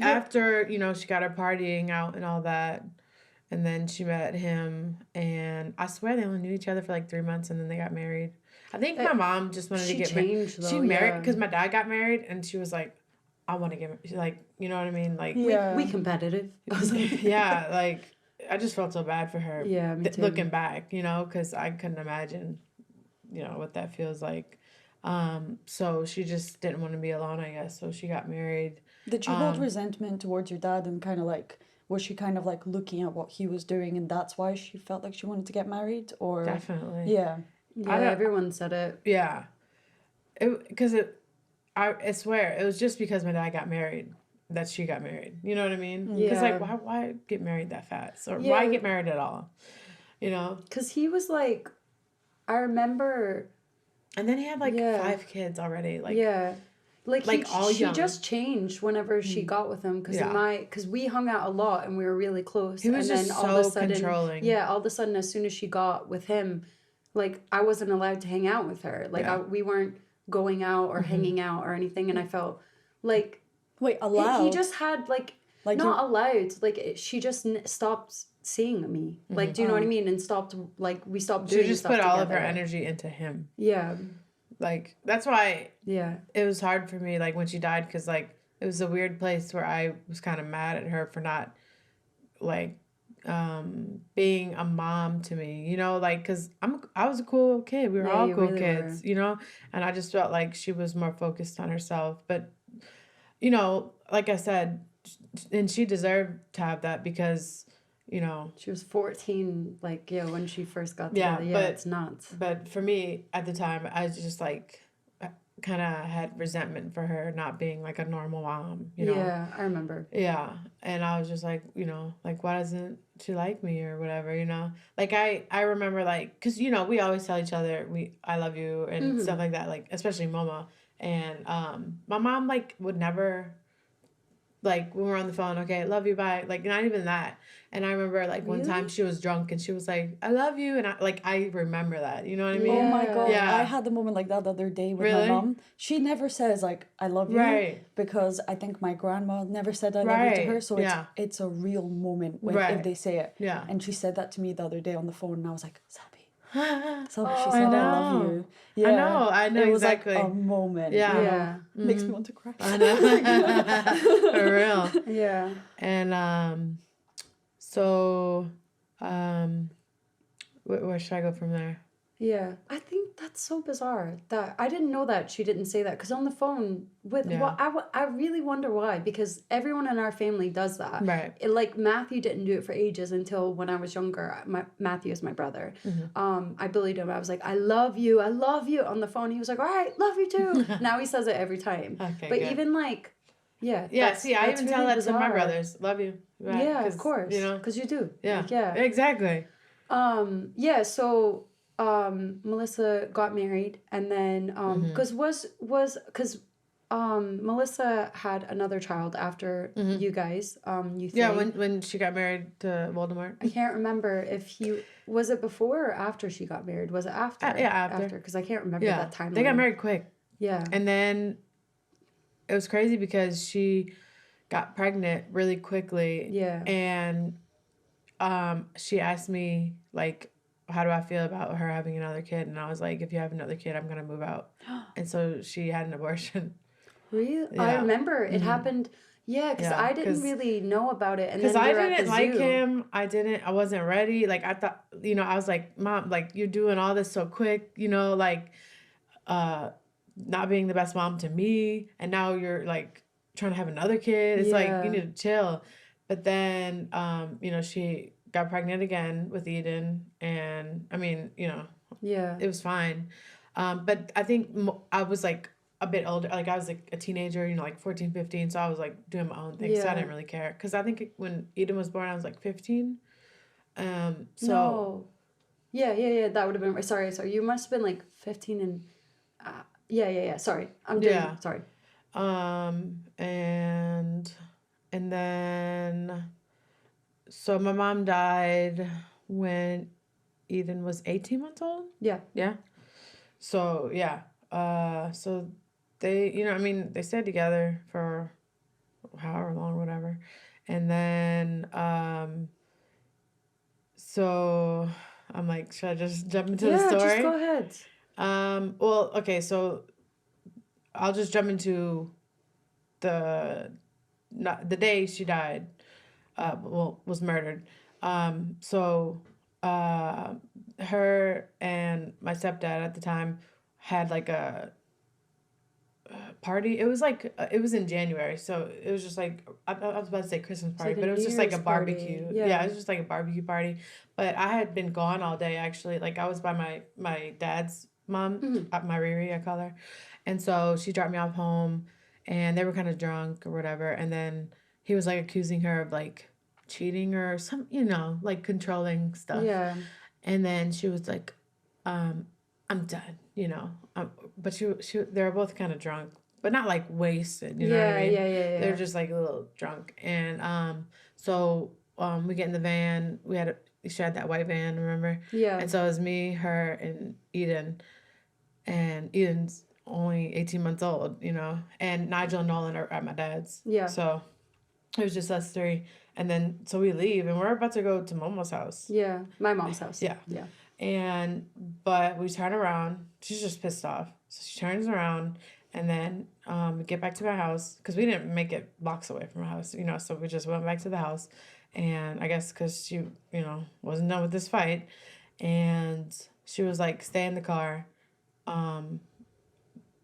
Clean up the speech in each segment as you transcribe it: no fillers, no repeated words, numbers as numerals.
after, you know, she got her partying out and all that, and then she met him, and I swear they only knew each other for like 3 months, and then they got married. I think my mom just wanted to get married. She married because my dad got married, and she was like, I want to get married. She's like, you know what I mean? Like, we competitive. Yeah, like, I just felt so bad for her. Yeah, me too. Looking back, you know, because I couldn't imagine, you know, what that feels like. So she just didn't want to be alone, I guess. So she got married. Did you hold resentment towards your dad and kind of like, was she kind of like looking at what he was doing and that's why she felt like she wanted to get married? Or Definitely. Yeah. Yeah, everyone said it. Yeah. I swear, it was just because my dad got married that she got married. You know what I mean? Yeah. Because, like, why get married that fast? Or why get married at all? You know? Because he was like, I remember... And then he had, like, 5 kids already. Like, yeah. Like all she young. just changed whenever she got with him because we hung out a lot and we were really close. He was just all of a sudden, controlling. Yeah, all of a sudden, as soon as she got with him, like, I wasn't allowed to hang out with her. Like, we weren't going out or hanging out or anything, and I felt like... Wait, allowed? He just had, like not allowed. Like, she just stopped seeing me. Like, do you know what I mean? And stopped, like, we stopped doing stuff. She just put all of her energy into him. Yeah. Like, that's why it was hard for me, like, when she died, because, like, it was a weird place where I was kind of mad at her for not, like, being a mom to me, you know, like, because I was a cool kid. We were all cool really kids, you know, and I just felt like she was more focused on herself. But, you know, like I said, and she deserved to have that because... You know, she was 14, like, when she first got together. Yeah, it's nuts. But for me, at the time, I was just, like, kind of had resentment for her not being, like, a normal mom, you know? Yeah, I remember. Yeah, and I was just, like, you know, like, why doesn't she like me or whatever, you know? Like, I remember, like, because, you know, we always tell each other, I love you and stuff like that, like, especially Mama. And my mom, like, would never... Like, when we're on the phone, okay, love you, bye. Like, not even that. And I remember, like, one time she was drunk and she was like, I love you. And, I remember that. You know what I mean? Oh, my God. Yeah. I had the moment like that the other day with my mom. She never says, like, I love you. Right. Because I think my grandma never said I love you to her. So it's a real moment when, if they say it. Yeah. And she said that to me the other day on the phone. And I was like, Selby. So she said, I love you. Yeah. I know it was exactly. Like a moment. Yeah. Mm-hmm. Makes me want to cry. I know. For real. Yeah. And so where should I go from there? Yeah, I think that's so bizarre that I didn't know that she didn't say that because on the phone with I really wonder why, because everyone in our family does that. Right. Like Matthew didn't do it for ages until when I was younger. Matthew is my brother. Mm-hmm. I bullied him. I was like, I love you on the phone. He was like, all right, love you too. Now he says it every time. Okay, but good. even like, yeah. See, I even tell that to my brothers. Love you. Right? Yeah, of course. You know, because you do. Yeah. Like, yeah. Exactly. So. Melissa got married and then because Melissa had another child after you guys you think. Yeah, when she got married to Voldemort. I can't remember if was it before or after she got married. Was it after? After because I can't remember that timeline. They got married quick. Yeah. And then it was crazy because she got pregnant really quickly. Yeah. And she asked me, like, how do I feel about her having another kid? And I was like, if you have another kid, I'm going to move out. And so she had an abortion. Really? Yeah. I remember it happened. Yeah, because I didn't really know about it. Because I didn't like him. I wasn't ready. Like, I thought, you know, I was like, Mom, like, you're doing all this so quick, you know, like, not being the best mom to me. And now you're, like, trying to have another kid. It's like, you need to chill. But then, you know, she got pregnant again with Eden, and I mean, you know, it was fine. But I think I was like a bit older, like I was like a teenager, you know, like 14, 15. So I was like doing my own thing. So I didn't really care. Cause I think when Eden was born, I was like 15. No. Yeah. That would have been, sorry. You must have been like 15 and, Sorry. Sorry. And then, so my mom died when Eden was 18 months old? Yeah. Yeah. So, so they, you know, I mean, they stayed together for however long, whatever. And then, so I'm like, should I just jump into the story? Yeah, just go ahead. Well, okay, so I'll just jump into the day she died, was murdered. So her and my stepdad at the time had like a party. It was like it was in January, so it was just like I was about to say Christmas party, but it was just like a barbecue. Yeah, it was just like a barbecue party. But I had been gone all day actually. Like I was by my dad's mom, my Riri, I call her, and so she dropped me off home, and they were kind of drunk or whatever, and then he was like accusing her of like cheating or some, like controlling stuff. Yeah. And then she was like, I'm done, but they were both kind of drunk, but not like wasted, you know what I mean? Yeah. They're just like a little drunk. And so we get in the van. She had that white van, remember? Yeah. And so it was me, her, and Eden. And Eden's only 18 months old, and Nigel and Nolan are at my dad's. Yeah. So it was just us three. And then, so we leave, and we're about to go to Momo's house. Yeah, my mom's house. Yeah. But we turn around. She's just pissed off. So she turns around, and then we get back to my house, because we didn't make it blocks away from our house, so we just went back to the house. And I guess because she, wasn't done with this fight, and she was like, stay in the car,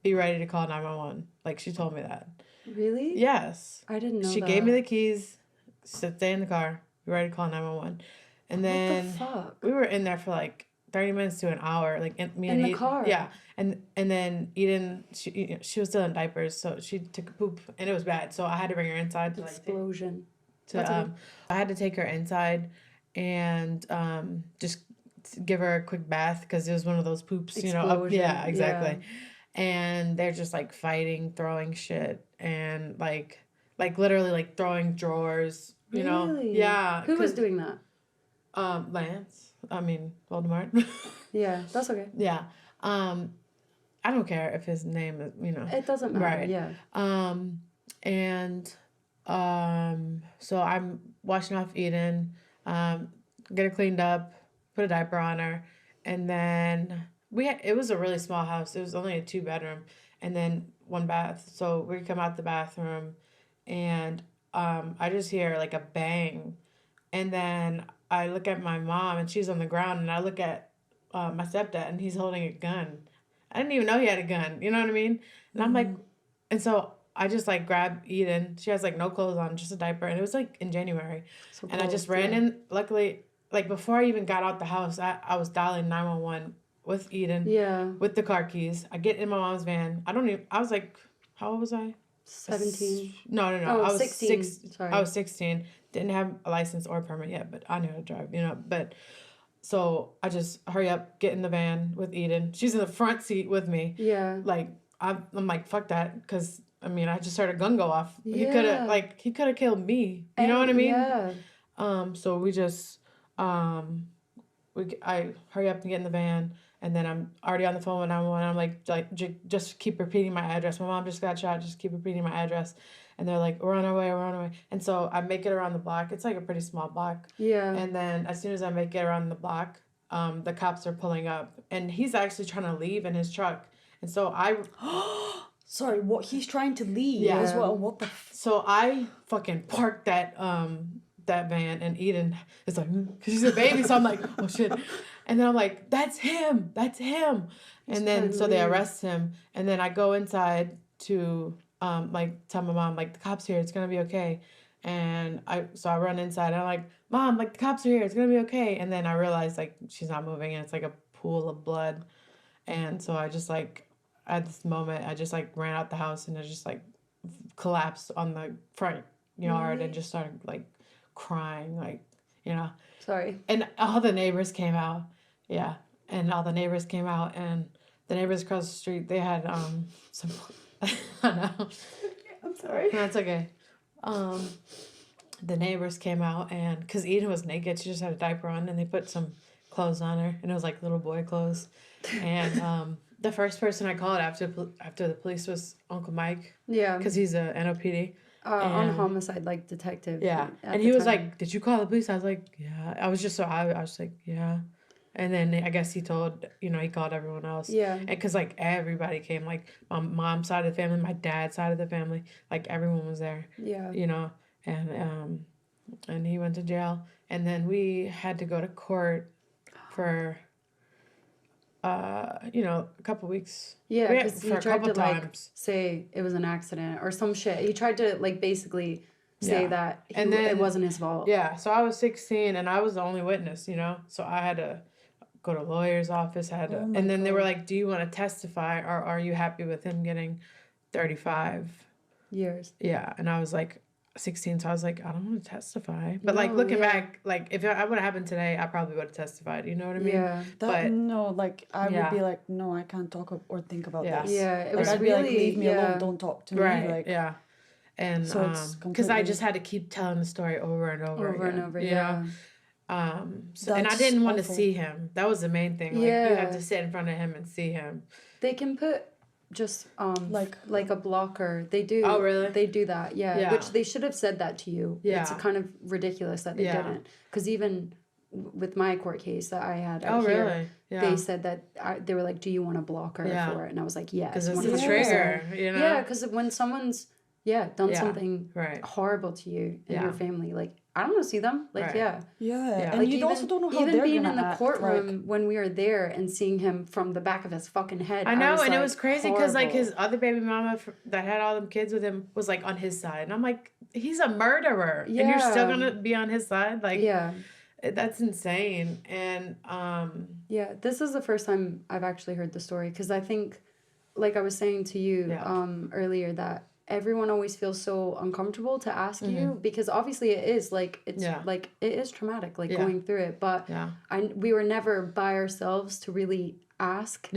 be ready to call 911. Like, she told me that. Really? Yes. I didn't know She gave me the keys, said stay in the car, be ready to call 911. And then what the fuck? We were in there for like 30 minutes to an hour, like me and in the car. Yeah, and then Eden, she was still in diapers, so she took a poop, and it was bad. So I had to bring her inside to explosion. I had to take her inside, and just give her a quick bath, because it was one of those poops, Explosion. Yeah, exactly. Yeah. And they're just like fighting, throwing shit, and like literally like throwing drawers. Really? Yeah. Who was doing that? Lance. I mean, Voldemort. Yeah, that's okay. Yeah. I don't care if his name is, It doesn't matter, right. Yeah. And so I'm washing off Eden, get her cleaned up, put a diaper on her, and then it was a really small house. It was only a 2-bedroom, and then 1 bath. So we come out the bathroom, and I just hear like a bang, and then I look at my mom, and she's on the ground, and I look at my stepdad, and he's holding a gun. I didn't even know he had a gun. You know what I mean? And I'm like, and so I just like grab Eden. She has like no clothes on, just a diaper, and it was like in January. So and I just ran in. Luckily, like before I even got out the house, I was dialing 911 with Eden. Yeah. With the car keys. I get in my mom's van. I was like, how old was I? 17. No. Oh, I was 16. Sorry. I was 16. Didn't have a license or permit yet, but I knew how to drive, But so I just hurry up, get in the van with Eden. She's in the front seat with me. Yeah. Like, I'm like, fuck that. Because, I mean, I just heard a gun go off. Yeah. He could have killed me. You know what I mean? Yeah. So we just, I hurry up and get in the van. And then I'm already on the phone with 911. I'm like, just keep repeating my address. My mom just got shot. Just keep repeating my address. And they're like, we're on our way. And so I make it around the block. It's like a pretty small block. Yeah. And then as soon as I make it around the block, the cops are pulling up. And he's actually trying to leave in his truck. And so Sorry, what? He's trying to leave as well? What the... So I fucking parked that van, and Eden is like, because she's a baby. So I'm like, oh, shit. And then I'm like, that's him. And then so they arrest him. And then I go inside to like tell my mom, like, the cops here, it's gonna be okay. And I run inside, and I'm like, Mom, like, the cops are here, it's gonna be okay. And then I realize like she's not moving, and it's like a pool of blood. And so I just like, at this moment, I just like ran out the house, and I just like collapsed on the front yard and just started like crying, like, Sorry. And all the neighbors came out. Yeah. And all the neighbors came out, and the neighbors across the street, they had some I know. I'm sorry. No, it's okay. The neighbors came out, and because Eden was naked, she just had a diaper on, and they put some clothes on her, and it was like little boy clothes. And the first person I called after the police was Uncle Mike. Yeah. Because he's a NOPD. On homicide, like detective. Yeah. And he was like, did you call the police? I was like, yeah. I was like, yeah. And then I guess he told, he called everyone else. Yeah. And because, like, everybody came, like, my mom's side of the family, my dad's side of the family, like, everyone was there. Yeah. And he went to jail. And then we had to go to court for, a couple weeks. Yeah, because he tried to, like, say it was an accident or some shit. He tried to, like, basically say that it wasn't his fault. Yeah, so I was 16, and I was the only witness, So I had to go to a lawyer's office, and then they were like, do you want to testify, or are you happy with him getting 35 years? Yeah, and I was like 16, so I was like, I don't want to testify. But like looking back, like if I would have happened today, I probably would have testified. You know what I mean? Yeah. I would be like, no, I can't talk or think about this. Yeah, it was I'd really be like, leave me alone, don't talk to me. Right. Yeah. And so because I just had to keep telling the story over and over again. Yeah. And I didn't want to see him. That was the main thing. Like you have to sit in front of him and see him. They can put just like a blocker. They do. Oh, really? They do that. Yeah. Which they should have said that to you. Yeah. It's kind of ridiculous that they didn't. Because even with my court case that I had out here, really? They said that they were like, "Do you want a blocker for it?" And I was like, "Yes." Because it's a trigger. Yeah. Because when someone's done something horrible to you and your family, like, I don't want to see them. Like, Yeah. And like, you also don't know how they're being gonna in the act, courtroom when we were there and seeing him from the back of his fucking head. I know, and like, it was crazy because like his other baby mama that had all them kids with him was like on his side, and I'm like, he's a murderer, and you're still gonna be on his side, like, that's insane. And this is the first time I've actually heard the story, because I think, like I was saying to you earlier, that everyone always feels so uncomfortable to ask you, because obviously it is like, it's like, it is traumatic, like going through it, but we were never by ourselves to really ask.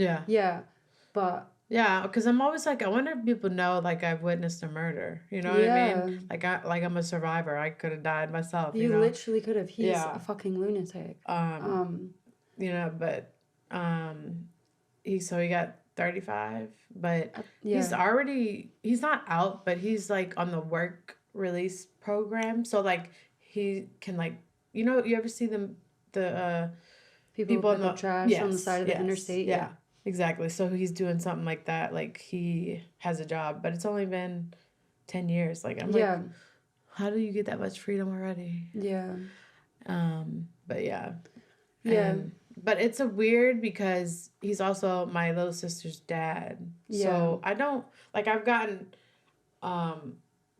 But because I'm always like, I wonder if people know, like, I've witnessed a murder, you know what I mean? Like, I'm a survivor. I could have died myself, you know? Literally could have. He's a fucking lunatic. But he got 35, but he's not out, but he's like on the work release program, so like he can, like, you ever see the people in the trash on the side of the interstate. Exactly. So he's doing something like that, like he has a job, but it's only been 10 years. Like, I'm like, how do you get that much freedom already? But it's a weird, because he's also my little sister's dad. So I don't, like, I've gotten,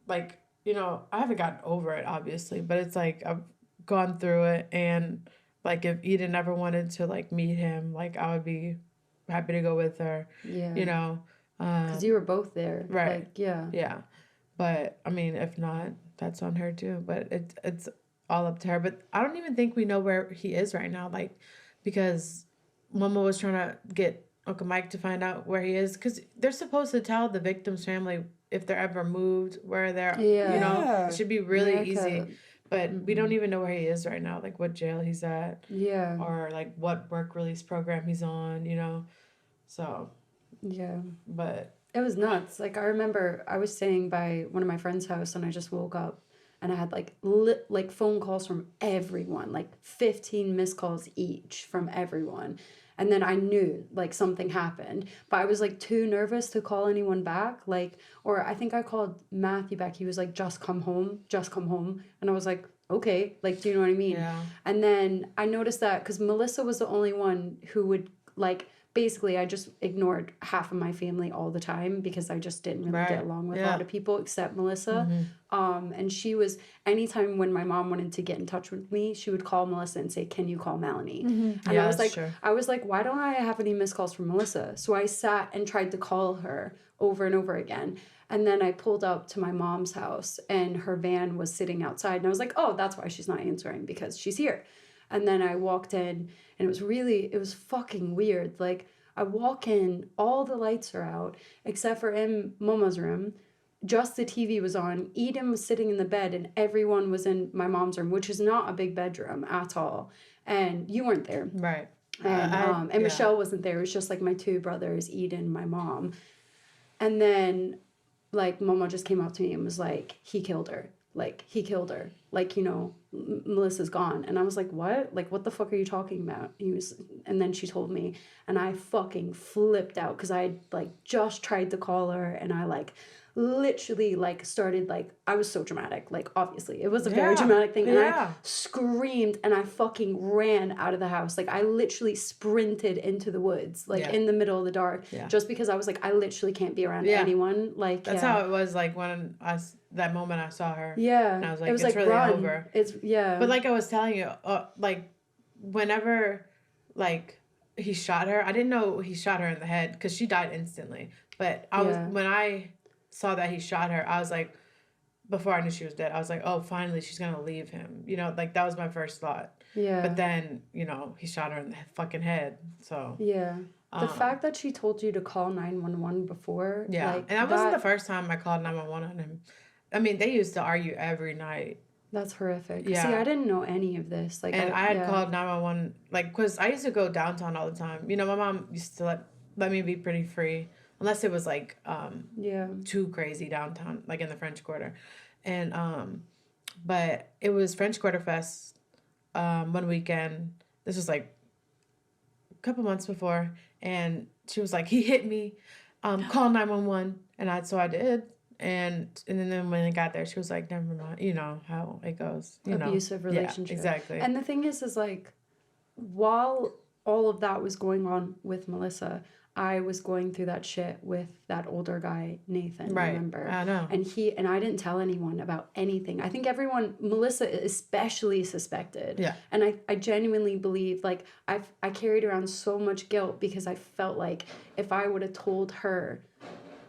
like, I haven't gotten over it, obviously, but it's like I've gone through it. And, like, if Eden ever wanted to, like, meet him, like, I would be happy to go with her. Because you were both there. Right. Like, But, I mean, if not, that's on her, too. But it's all up to her. But I don't even think we know where he is right now. Like, because Mama was trying to get Uncle Mike to find out where he is, because they're supposed to tell the victim's family if they're ever moved, where they're, it should be really easy. But we don't even know where he is right now, like what jail he's at, or like what work release program he's on, so but it was nuts. Like, I remember I was staying by one of my friend's house, and I just woke up. And I had, like phone calls from everyone, like 15 missed calls each from everyone. And then I knew, like, something happened. But I was, like, too nervous to call anyone back. Like, or I think I called Matthew back. He was like, just come home. And I was like, okay. Like, do you know what I mean? Yeah. And then I noticed that, because Melissa was the only one who would, like, basically, I just ignored half of my family all the time, because I just didn't really get along with a lot of people except Melissa. And she was, anytime when my mom wanted to get in touch with me, she would call Melissa and say, "Can you call Melanie?" And I was like, why don't I have any missed calls from Melissa? So I sat and tried to call her over and over again. And then I pulled up to my mom's house, and her van was sitting outside. And I was like, oh, that's why she's not answering, because she's here. And then I walked in, and it was fucking weird. Like, I walk in, all the lights are out, except for in Mama's room. Just the TV was on. Eden was sitting in the bed, and everyone was in my mom's room, which is not a big bedroom at all. And you weren't there. Right. And Michelle wasn't there. It was just like my two brothers, Eden, my mom. And then like, Mama just came up to me and was like, he killed her. Like, he killed her. Like, you know, Melissa's gone. And I was like, what? Like, what the fuck are you talking about? And then she told me, and I fucking flipped out because I, like, just tried to call her, and I, like, literally, like, started, like, I was so dramatic. Like, obviously, it was a very dramatic thing. And I screamed, and I fucking ran out of the house. Like, I literally sprinted into the woods, like, in the middle of the dark, just because I was like, I literally can't be around anyone. Like, that's how it was, like, when that moment I saw her. Yeah. And I was like, it was it's like, really run. over. But, like I was telling you, like, whenever, like, he shot her, I didn't know he shot her in the head because she died instantly. But when I saw that he shot her, I was like, before I knew she was dead, I was like, oh, finally she's going to leave him. You know, like, that was my first thought. Yeah. But then, you know, he shot her in the fucking head. So. Yeah. The fact that she told you to call 911 before. Yeah. Like, and that wasn't the first time I called 911 on him. I mean, they used to argue every night. That's horrific. Yeah. See, I didn't know any of this. Like, and I had called 911, like, because I used to go downtown all the time. You know, my mom used to let me be pretty free. Unless it was, like, too crazy downtown, like in the French Quarter. And, but it was French Quarter Fest one weekend. This was, like, a couple months before. And she was like, he hit me. Call 911. And so I did. And then when it got there, she was like, never mind. You know how it goes. Abusive relationship. Yeah, exactly. And the thing is like, while all of that was going on with Melissa, I was going through that shit with that older guy, Nathan, remember? I know. And I didn't tell anyone about anything. I think everyone, Melissa especially, suspected. Yeah. And I genuinely believe, like, I carried around so much guilt because I felt like if I would have told her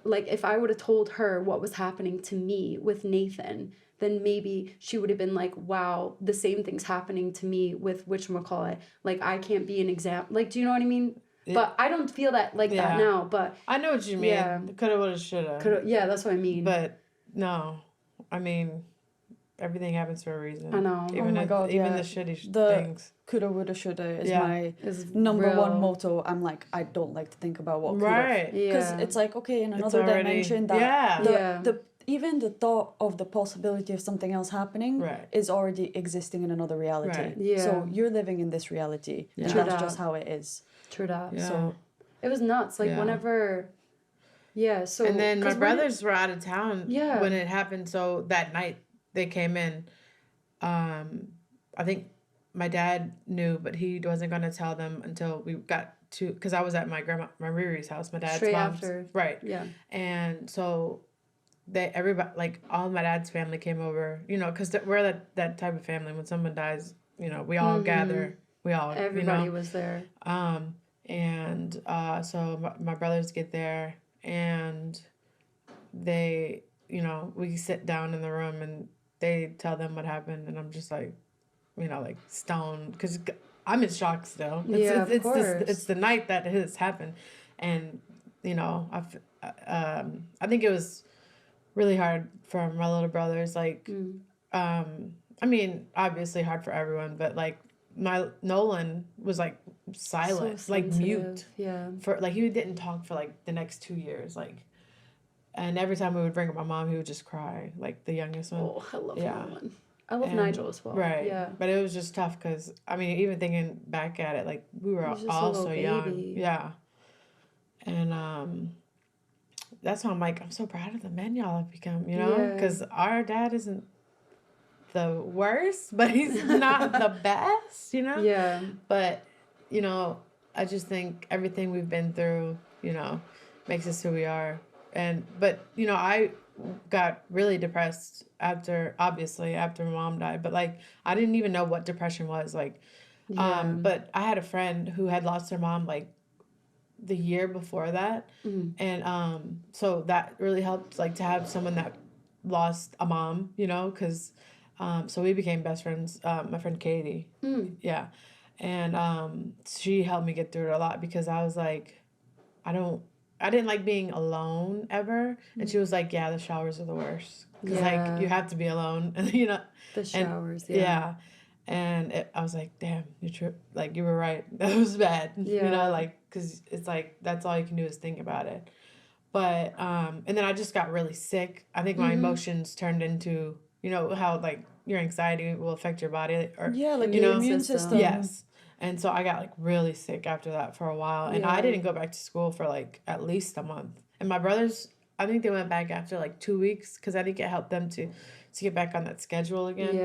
what was happening to me with Nathan, then maybe she would have been like, wow, the same thing's happening to me with whatchamacallit. Like, I can't be an example. Like, do you know what I mean? But I don't feel that that now. But I know what you mean. Yeah. Coulda, woulda, shoulda. Yeah, that's what I mean. But no, I mean, everything happens for a reason. I know. Even the shitty things. Coulda, woulda, shoulda is my number one motto. I'm like, I don't like to think about what could have. Because it's like, okay, in another dimension, that even the thought of the possibility of something else happening is already existing in another reality. Right. Yeah. So you're living in this reality. Yeah. And that's just how it is. True that. Yeah. So it was nuts. Like, whenever... Yeah, so... And then my brothers were out of town when it happened. So that night they came in. I think my dad knew, but he wasn't going to tell them until we got to... Because I was at my Riri's house, my dad's mom's. After. Right. Yeah. And so... everybody, like, all my dad's family came over, you know, because we're that type of family. When someone dies, you know, we all gather. Everybody was there. And so my brothers get there, and they, you know, we sit down in the room, and they tell them what happened, and I'm just like, you know, like, stoned, because I'm in shock still. It's the night that this happened, and, you know, I think it was really hard for my little brothers, like, I mean, obviously hard for everyone, but, like, my Nolan was, like, silent, so like, mute. Yeah. For, like, he didn't talk for, like, the next 2 years, like, and every time we would bring up my mom, he would just cry, like, the youngest one. Oh, I love Nolan. I love Nigel as well. Right. Yeah. But it was just tough because, I mean, even thinking back at it, like, we were all so young. Yeah. And, that's why I'm like, I'm so proud of the men y'all have become, you know? Because our dad isn't the worst, but he's not the best, you know? Yeah. But, you know, I just think everything we've been through, you know, makes us who we are. But, you know, I got really depressed after my mom died. But, like, I didn't even know what depression was. Like, but I had a friend who had lost her mom, like, the year before that. And so that really helped, like, to have someone that lost a mom, you know, because so we became best friends. My friend Katie. Yeah. And she helped me get through it a lot because I was like, I didn't like being alone ever. And she was like, yeah, the showers are the worst. Because, like, you have to be alone. And, you know. The showers, yeah. And I was like, damn, you were right. That was bad. Yeah. You know, like, because it's like, that's all you can do is think about it. But, and then I just got really sick. I think my emotions turned into, you know, how, like, your anxiety will affect your body. Or, like you your know, immune system. Yes. And so I got, like, really sick after that for a while. And I didn't go back to school for, like, at least a month. And my brothers, I think they went back after, like, 2 weeks because I think it helped them to get back on that schedule again.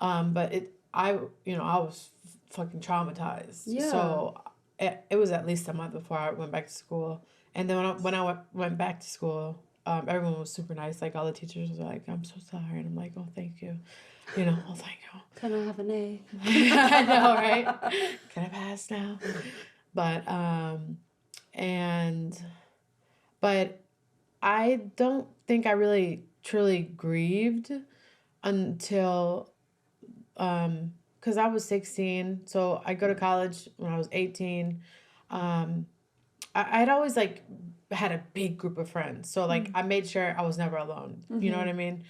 Yeah. But I was fucking traumatized. Yeah. So it was at least a month before I went back to school. And then when I went back to school, everyone was super nice. Like, all the teachers were like, I'm so sorry. And I'm like, oh, thank you. You know, oh, thank you. Can I have an A? I know, right? Can I pass now? But, but I don't think I really truly grieved until, because I was 16. So I go to college when I was 18. I'd always, like, had a big group of friends. So, like, I made sure I was never alone. You know what I mean?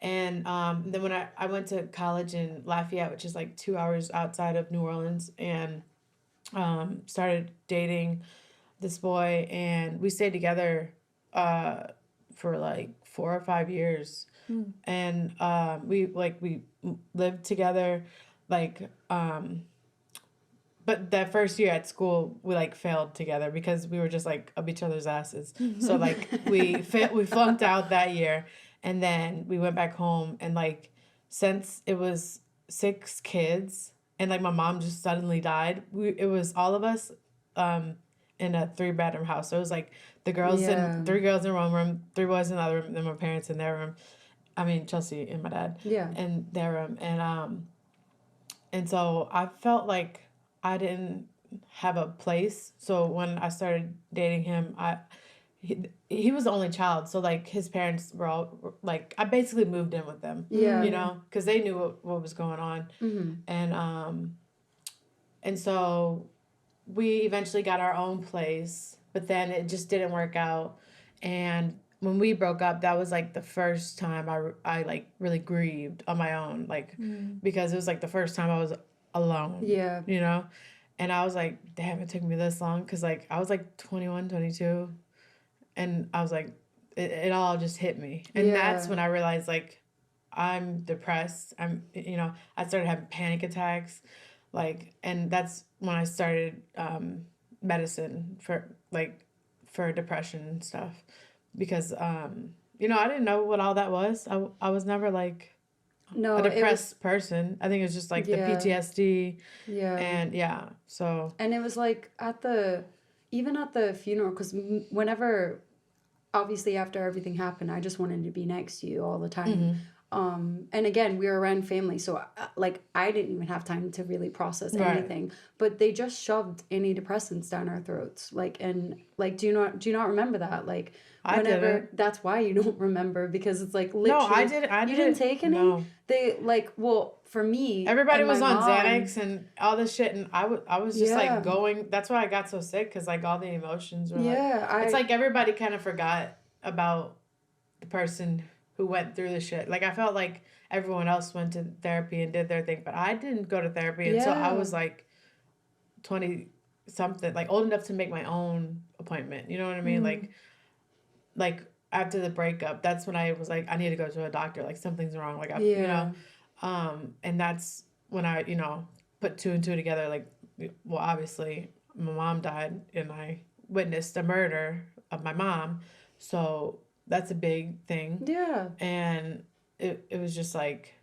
And then when I went to college in Lafayette, which is, like, 2 hours outside of New Orleans, and started dating this boy, and we stayed together for, like, 4 or 5 years. And we lived together, like, but that first year at school, we, like, failed together because we were just, like, up each other's asses. So, like, we flunked out that year. And then we went back home. And, like, since it was 6 kids and, like, my mom just suddenly died, it was all of us in a 3-bedroom house. So it was, like, the girls in 3 girls in one room, 3 boys in the other room, then my parents in their room. I mean, Chelsea and my dad. Yeah. In their room. And so I felt like I didn't have a place. So when I started dating him, he was the only child. So, like, his parents were all, like, I basically moved in with them. Yeah. You know, because they knew what was going on. And so we eventually got our own place, but then it just didn't work out. And when we broke up, that was, like, the first time I like, really grieved on my own, like, because it was, like, the first time I was alone. Yeah. You know? And I was like, damn, it took me this long. Because, like, I was, like, 21, 22. And I was like, it all just hit me. And that's when I realized, like, I'm depressed. You know, I started having panic attacks. Like, and that's when I started medicine for depression and stuff. Because, you know, I didn't know what all that was. I was never, like, a depressed person. I think it was just, like, the PTSD. Yeah. And, so. And it was, like, even at the funeral, because whenever, obviously after everything happened, I just wanted to be next to you all the time. And again, we were around family, so like I didn't even have time to really process anything. But they just shoved antidepressants down our throats, like, and like, do you not remember that? Like, whenever that's why you don't remember, because it's like literally. No, I didn't. You didn't take any. No. They like, well, for me, everybody was on Xanax and all this shit, and I was just like going. That's why I got so sick, because, like, all the emotions were it's like everybody kind of forgot about the person who went through the shit. Like, I felt like everyone else went to therapy and did their thing, but I didn't go to therapy until I was, like, 20-something, like, old enough to make my own appointment. You know what I mean? Like, after the breakup, that's when I was like, I need to go to a doctor. Like, something's wrong. Like, you know? And that's when I, you know, put 2 and 2 together. Like, well, obviously, my mom died, and I witnessed the murder of my mom. So that's a big thing. Yeah. And it was just like,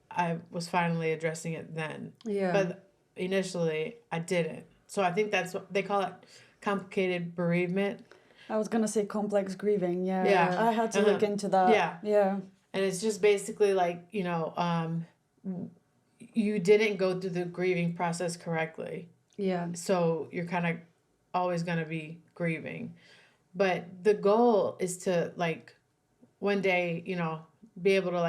I was finally addressing it then. Yeah. But initially, I didn't. So I think that's what they call it, complicated bereavement. I was going to say complex grieving. Yeah. Yeah. I had to look into that. Yeah. Yeah. And it's just basically like, you know, you didn't go through the grieving process correctly. Yeah. So you're kind of always going to be grieving. But the goal is to, like, one day, you know, be able to, like,